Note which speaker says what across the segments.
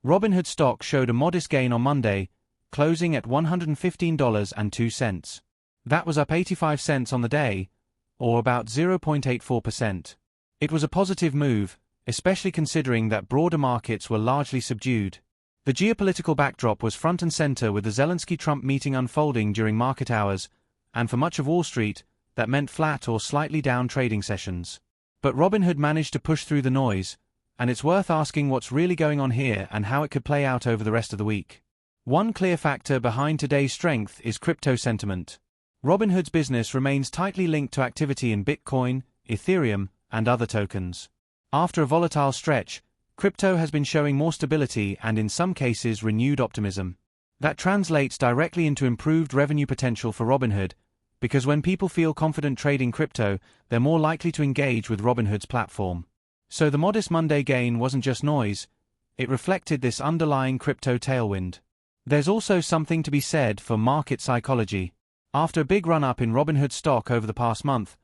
Speaker 1: Robinhood stock showed a modest gain on Monday, closing at $115.02. That was up 85 cents on the day, or about 0.84%. It was a positive move, especially considering that broader markets were largely subdued. The geopolitical backdrop was front and center with the Zelensky-Trump meeting unfolding during market hours, and for much of Wall Street, that meant flat or slightly down trading sessions. But Robinhood managed to push through the noise, and it's worth asking what's really going on here and how it could play out over the rest of the week. One clear factor behind today's strength is crypto sentiment. Robinhood's business remains tightly linked to activity in Bitcoin, Ethereum, and other tokens. After a volatile stretch, crypto has been showing more stability and in some cases renewed optimism. That translates directly into improved revenue potential for Robinhood, because when people feel confident trading crypto, they're more likely to engage with Robinhood's platform. So the modest Monday gain wasn't just noise, it reflected this underlying crypto tailwind. There's also something to be said for market psychology. After a big run-up in Robinhood stock over the past month,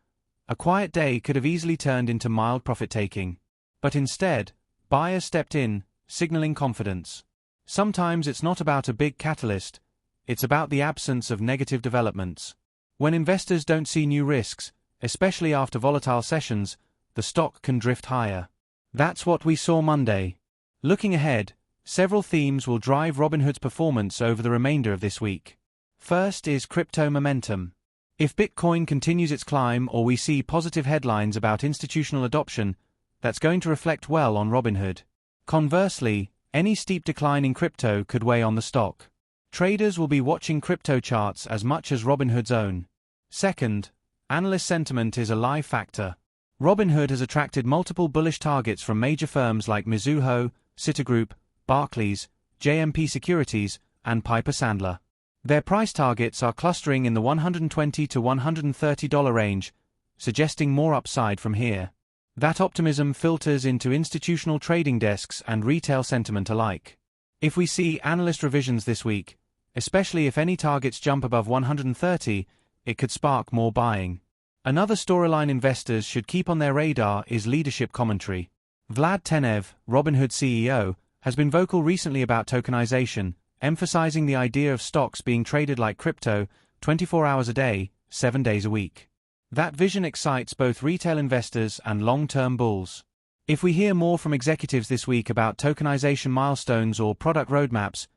Speaker 1: a quiet day could have easily turned into mild profit-taking. But instead, buyers stepped in, signaling confidence. Sometimes it's not about a big catalyst, it's about the absence of negative developments. When investors don't see new risks, especially after volatile sessions, the stock can drift higher. That's what we saw Monday. Looking ahead, several themes will drive Robinhood's performance over the remainder of this week. First is crypto momentum. If Bitcoin continues its climb or we see positive headlines about institutional adoption, that's going to reflect well on Robinhood. Conversely, any steep decline in crypto could weigh on the stock. Traders will be watching crypto charts as much as Robinhood's own. Second, analyst sentiment is a live factor. Robinhood has attracted multiple bullish targets from major firms like Mizuho, Citigroup, Barclays, JMP Securities, and Piper Sandler. Their price targets are clustering in the $120 to $130 range, suggesting more upside from here. That optimism filters into institutional trading desks and retail sentiment alike. If we see analyst revisions this week, especially if any targets jump above 130, it could spark more buying. Another storyline investors should keep on their radar is leadership commentary. Vlad Tenev, Robinhood CEO, has been vocal recently about tokenization, emphasizing the idea of stocks being traded like crypto, 24 hours a day, 7 days a week. That vision excites both retail investors and long-term bulls. If we hear more from executives this week about tokenization milestones or product roadmaps,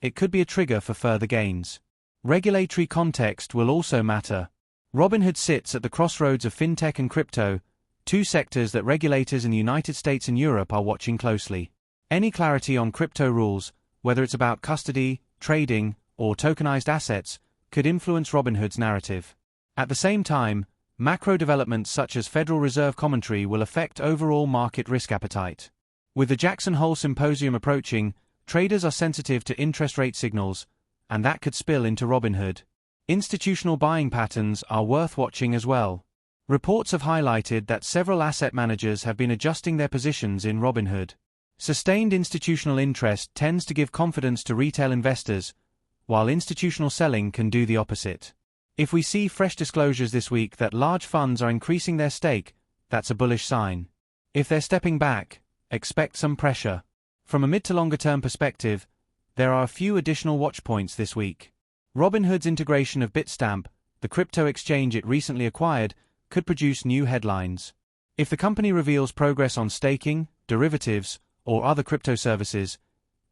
Speaker 1: it could be a trigger for further gains. Regulatory context will also matter. Robinhood sits at the crossroads of fintech and crypto, two sectors that regulators in the United States and Europe are watching closely. Any clarity on crypto rules, whether it's about custody, trading, or tokenized assets, could influence Robinhood's narrative. At the same time, macro developments such as Federal Reserve commentary will affect overall market risk appetite. With the Jackson Hole Symposium approaching, traders are sensitive to interest rate signals, and that could spill into Robinhood. Institutional buying patterns are worth watching as well. Reports have highlighted that several asset managers have been adjusting their positions in Robinhood. Sustained institutional interest tends to give confidence to retail investors, while institutional selling can do the opposite. If we see fresh disclosures this week that large funds are increasing their stake, that's a bullish sign. If they're stepping back, expect some pressure. From a mid to longer term perspective, there are a few additional watch points this week. Robinhood's integration of Bitstamp, the crypto exchange it recently acquired, could produce new headlines. If the company reveals progress on staking, derivatives, or other crypto services,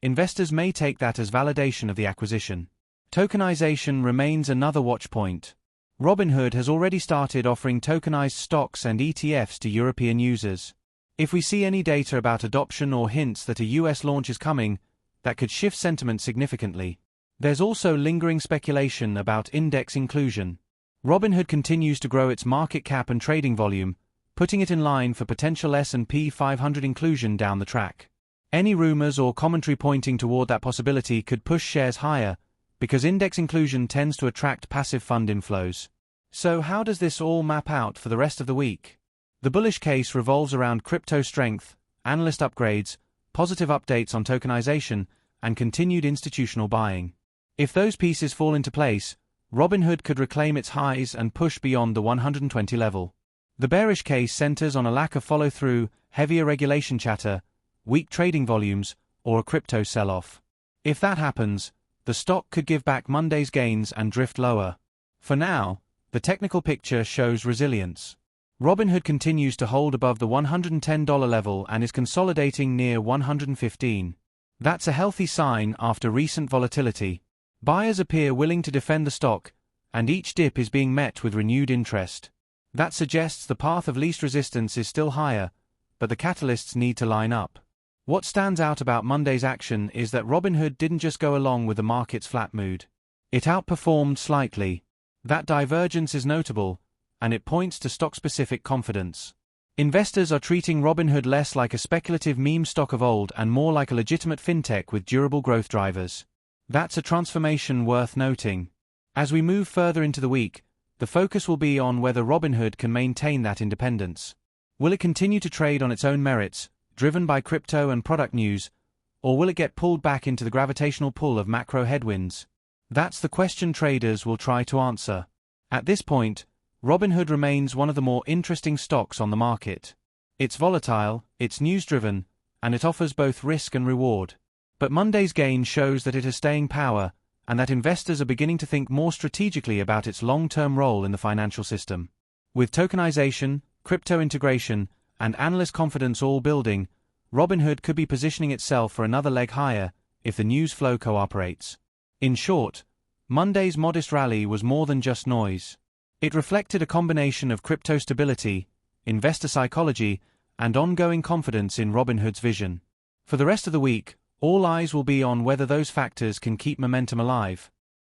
Speaker 1: investors may take that as validation of the acquisition. Tokenization remains another watch point. Robinhood has already started offering tokenized stocks and ETFs to European users. If we see any data about adoption or hints that a US launch is coming, that could shift sentiment significantly. There's also lingering speculation about index inclusion. Robinhood continues to grow its market cap and trading volume, putting it in line for potential S&P 500 inclusion down the track. Any rumors or commentary pointing toward that possibility could push shares higher, because index inclusion tends to attract passive fund inflows. So how does this all map out for the rest of the week? The bullish case revolves around crypto strength, analyst upgrades, positive updates on tokenization, and continued institutional buying. If those pieces fall into place, Robinhood could reclaim its highs and push beyond the 120 level. The bearish case centers on a lack of follow-through, heavier regulation chatter, weak trading volumes, or a crypto sell-off. If that happens, the stock could give back Monday's gains and drift lower. For now, the technical picture shows resilience. Robinhood continues to hold above the $110 level and is consolidating near $115. That's a healthy sign after recent volatility. Buyers appear willing to defend the stock, and each dip is being met with renewed interest. That suggests the path of least resistance is still higher, but the catalysts need to line up. What stands out about Monday's action is that Robinhood didn't just go along with the market's flat mood. It outperformed slightly. That divergence is notable, and it points to stock-specific confidence. Investors are treating Robinhood less like a speculative meme stock of old and more like a legitimate fintech with durable growth drivers. That's a transformation worth noting. As we move further into the week, the focus will be on whether Robinhood can maintain that independence. Will it continue to trade on its own merits, driven by crypto and product news, or will it get pulled back into the gravitational pull of macro headwinds? That's the question traders will try to answer. At this point, Robinhood remains one of the more interesting stocks on the market. It's volatile, it's news-driven, and it offers both risk and reward. But Monday's gain shows that it has staying power, and that investors are beginning to think more strategically about its long-term role in the financial system. With tokenization, crypto integration, and analyst confidence all building, Robinhood could be positioning itself for another leg higher if the news flow cooperates. In short, Monday's modest rally was more than just noise. It reflected a combination of crypto stability, investor psychology, and ongoing confidence in Robinhood's vision. For the rest of the week, all eyes will be on whether those factors can keep momentum alive.